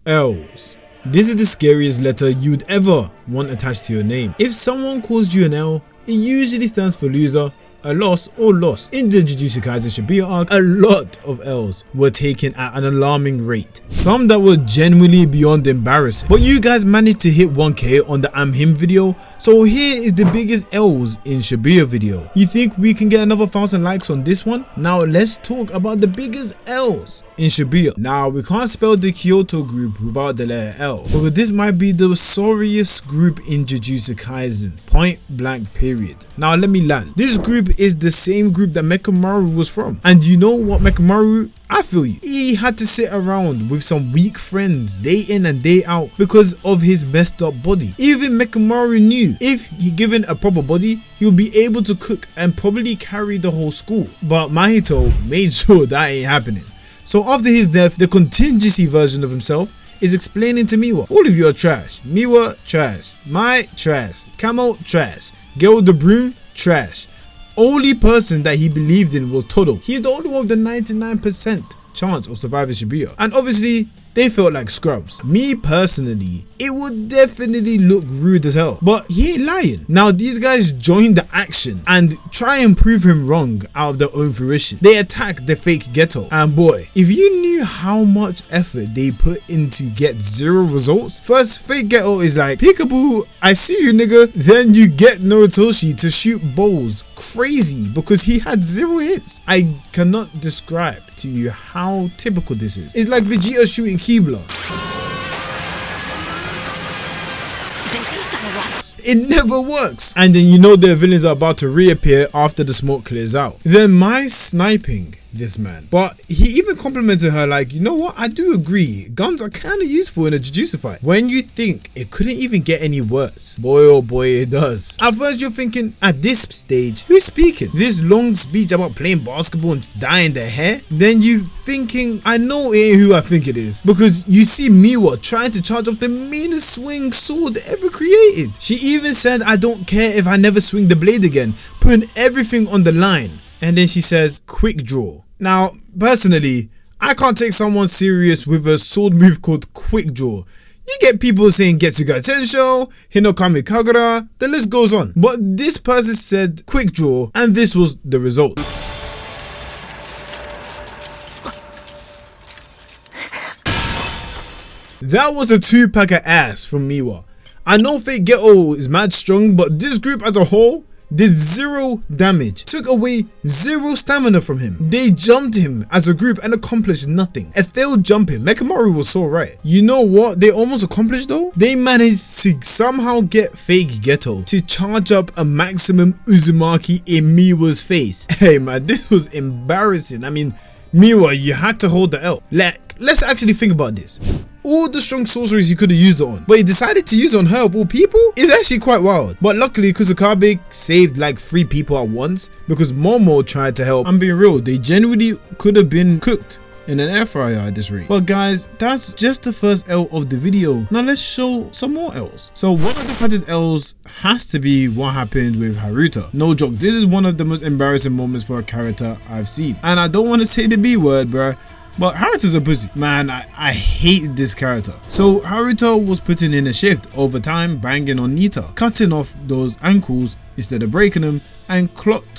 L's. This is the scariest letter you'd ever want attached to your name. If someone calls you an L, it usually stands for loser, a loss, or lost. In the Jujutsu Kaisen Shibuya arc, a lot of L's were taken at an alarming rate. Some that were genuinely beyond embarrassing. But you guys managed to hit 1k on the I'm Him video, so here is the biggest L's in Shibuya video. You think we can get another 1,000 likes on this one? Now let's talk about the biggest L's in Shibuya. Now we can't spell the Kyoto group without the letter L, because this might be the sorriest group in Jujutsu Kaisen. Point blank period. Now let me land. This group is the same group that Mekamaru was from. And you know what, Mekamaru? I feel you. He had to sit around with some weak friends day in and day out because of his messed up body. Even Mekamaru knew if he given a proper body, he would be able to cook and probably carry the whole school. But Mahito made sure that ain't happening. So after his death, the contingency version of himself is explaining to Miwa, all of you are trash. Miwa, trash. Mai, trash. Camo, trash. Girl with the broom, trash. Only person that he believed in was Todo. He's the only one with the 99% chance of surviving Shibuya. And obviously, they felt like scrubs. Me personally, it would definitely look rude as hell. But he ain't lying. Now these guys join the action and try and prove him wrong out of their own fruition. They attack the fake ghetto. And boy, if you knew how much effort they put in to get 0 results. First, fake ghetto is like, peekaboo, I see you nigga. Then you get Noritoshi to shoot bowls. Crazy, because he had 0 hits. I cannot describe to you how typical this is. It's like Vegeta shooting Keebler. It never works. And then you know their villains are about to reappear after the smoke clears out. Then Mai sniping this man, but he even complimented her like, you know what, I do agree, guns are kind of useful in a Jujutsu fight. When you think it couldn't even get any worse, boy oh boy it does. At first you're thinking, at this stage, who's speaking? This long speech about playing basketball and dyeing their hair? Then you thinking, I know it ain't who I think it is, because you see Miwa trying to charge up the meanest swing sword ever created. She even said, I don't care if I never swing the blade again, putting everything on the line. And then she says, quick draw. Now, personally, I can't take someone serious with a sword move called quick draw. You get people saying Getsuga Tensho, Hinokami Kagura, the list goes on. But this person said quick draw, and this was the result. That was a 2-pack of ass from Miwa. I know Fake Ghetto is mad strong, but this group as a whole did 0 damage, took away 0 stamina from him. They jumped him as a group and accomplished nothing. A failed jumping. Mekamaru was so right. You know what they almost accomplished though? They managed to somehow get Fake Ghetto to charge up a maximum Uzumaki in Miwa's face. Hey man, this was embarrassing. I mean, Miwa, you had to hold the L. Let's actually think about this. All the strong sorceries he could have used it on, but he decided to use it on her of all people? It's actually quite wild. But luckily, Kusakabe saved like 3 people at once, because Momo tried to help. I'm being real, they genuinely could have been cooked in an air fryer at this rate. But guys, that's just the first L of the video. Now let's show some more L's. So one of the fattest L's has to be what happened with Haruta. No joke, this is one of the most embarrassing moments for a character I've seen. And I don't want to say the B word, bruh, but Haruta's a pussy. Man, I hate this character. So Haruta was putting in a shift over time, banging on Nita, cutting off those ankles instead of breaking them, and clocked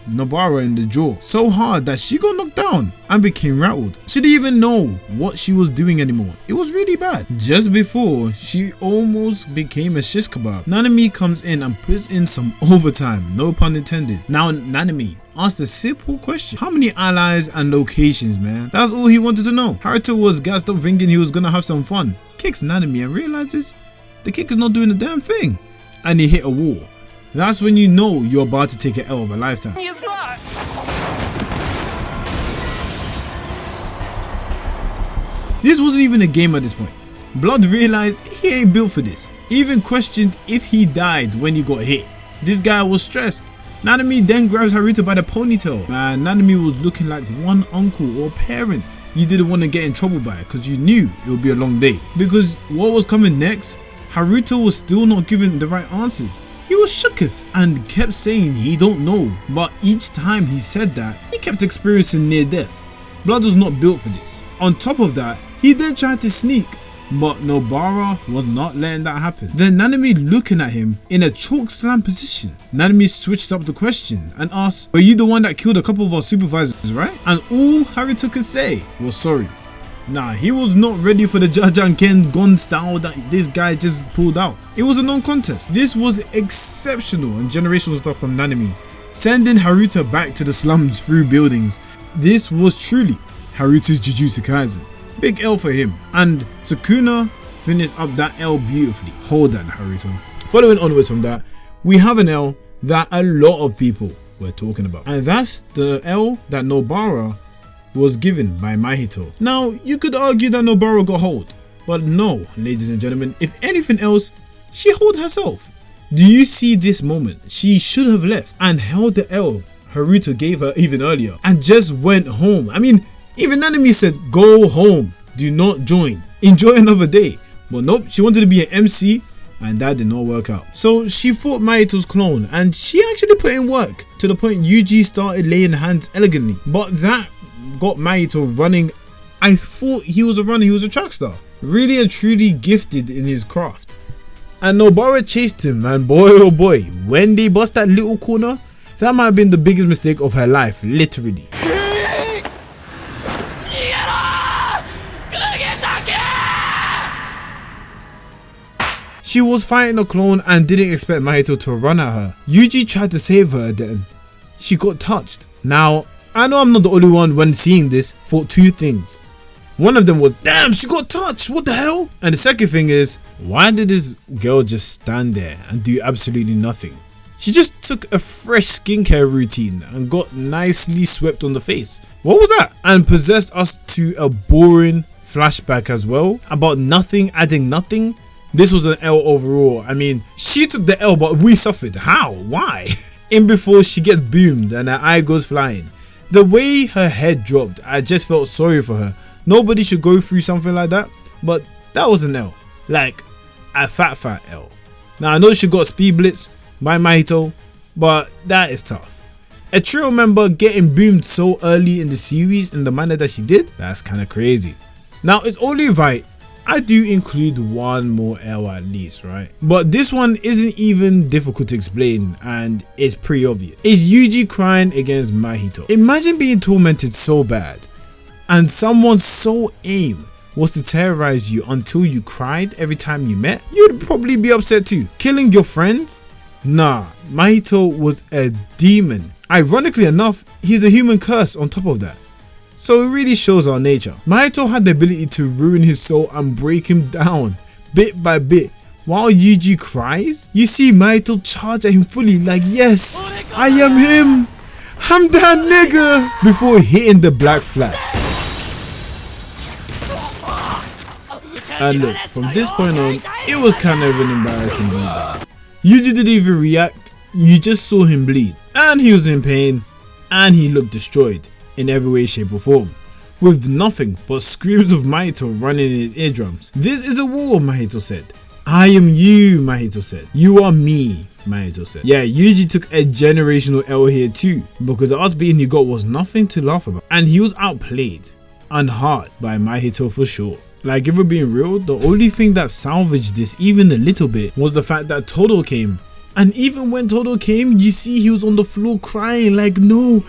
Nobara in the jaw so hard that she got knocked down and became rattled. She didn't even know what she was doing anymore. It was really bad. Just before she almost became a shish kebab, Nanami comes in and puts in some overtime, no pun intended. Now Nanami asked a simple question: how many allies and locations, man? That's all he wanted to know. Haruta was gassed up thinking he was gonna have some fun, kicks Nanami and realizes the kick is not doing a damn thing, and he hit a wall. That's when you know you're about to take an L of a lifetime. He's not. This wasn't even a game at this point. Blood realized he ain't built for this. He even questioned if he died when he got hit. This guy was stressed. Nanami then grabs Haruta by the ponytail. Man, Nanami was looking like one uncle or parent you didn't want to get in trouble by, because you knew it would be a long day. Because what was coming next, Haruta was still not giving the right answers. He was shooketh and kept saying he don't know, but each time he said that, he kept experiencing near death. Blood was not built for this. On top of that, he then tried to sneak but Nobara was not letting that happen. Then Nanami looking at him in a choke slam position. Nanami switched up the question and asked, "Were you the one that killed a couple of our supervisors, right?" And all Haruta could say was sorry. Nah, he was not ready for the Jajanken gun style that this guy just pulled out. It was a non-contest. This was exceptional and generational stuff from Nanami, sending Haruta back to the slums through buildings. This was truly Haruta's Jujutsu Kaisen. Big L for him. And Sukuna finished up that L beautifully. Hold that, Haruta. Following onwards from that, we have an L that a lot of people were talking about. And that's the L that Nobara was given by Mahito. Now, you could argue that Nobara got hold, but no, ladies and gentlemen, if anything else, she hold herself. Do you see this moment? She should have left and held the L Haruta gave her even earlier and just went home. I mean, even Nanami said, "Go home, do not join, enjoy another day." But nope, she wanted to be an MC and that did not work out. So she fought Mahito's clone and she actually put in work to the point Yuji started laying hands elegantly. But that got Mahito running. I thought he was a runner, he was a track star. Really and truly gifted in his craft. And Nobara chased him, and boy oh boy, when they bust that little corner, that might have been the biggest mistake of her life, literally. She was fighting a clone and didn't expect Mahito to run at her. Yuji tried to save her, then she got touched. Now, I know I'm not the only one when seeing this thought two things. One of them was, damn, she got touched, what the hell? And the second thing is, why did this girl just stand there and do absolutely nothing? She just took a fresh skincare routine and got nicely swept on the face. What was that? And possessed us to a boring flashback as well about nothing adding nothing. This was an L overall. I mean, she took the L but we suffered. How? Why? In before she gets boomed and her eye goes flying. The way her head dropped, I just felt sorry for her. Nobody should go through something like that, but that was an L. Like a fat L. Now I know she got speed blitz by Mahito, but that is tough. A trio member getting boomed so early in the series in the manner that she did, that's kind of crazy. Now it's only right I do include one more L at least, right? But this one isn't even difficult to explain and it's pretty obvious. It's Yuji crying against Mahito. Imagine being tormented so bad and someone's sole aim was to terrorize you until you cried every time you met. You'd probably be upset too. Killing your friends? Nah, Mahito was a demon. Ironically enough, he's a human curse on top of that. So it really shows our nature. Mahito had the ability to ruin his soul and break him down bit by bit. While Yuji cries, you see Mahito charge at him fully like, yes, I am him. I'm that nigga. Before hitting the black flash. And look, from this point on, it was kind of an embarrassing beatdown. Yuji didn't even react. You just saw him bleed. And he was in pain. And he looked destroyed. In every way, shape or form, with nothing but screams of Mahito running in his eardrums. This is a war, Mahito said. I am you, Mahito said. You are me, Mahito said. Yeah, Yuji took a generational L here too, because the ass beating he got was nothing to laugh about. And he was outplayed and hard by Mahito for sure. Like, if we're being real, the only thing that salvaged this even a little bit was the fact that Todo came. And even when Todo came, you see he was on the floor crying like, no,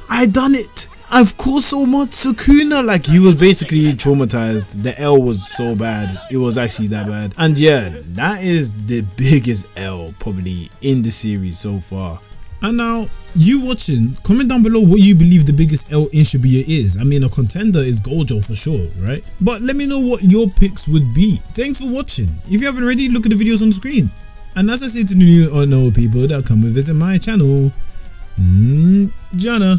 I done it. I've caused so much, Sukuna. Like, he was basically traumatized. The L was so bad. It was actually that bad. And yeah, that is the biggest L probably in the series so far. And now, you watching, comment down below what you believe the biggest L in Shibuya is. I mean, a contender is Gojo for sure, right? But let me know what your picks would be. Thanks for watching. If you haven't already, look at the videos on the screen. And as I say to the new or no people that come and visit my channel, Jana.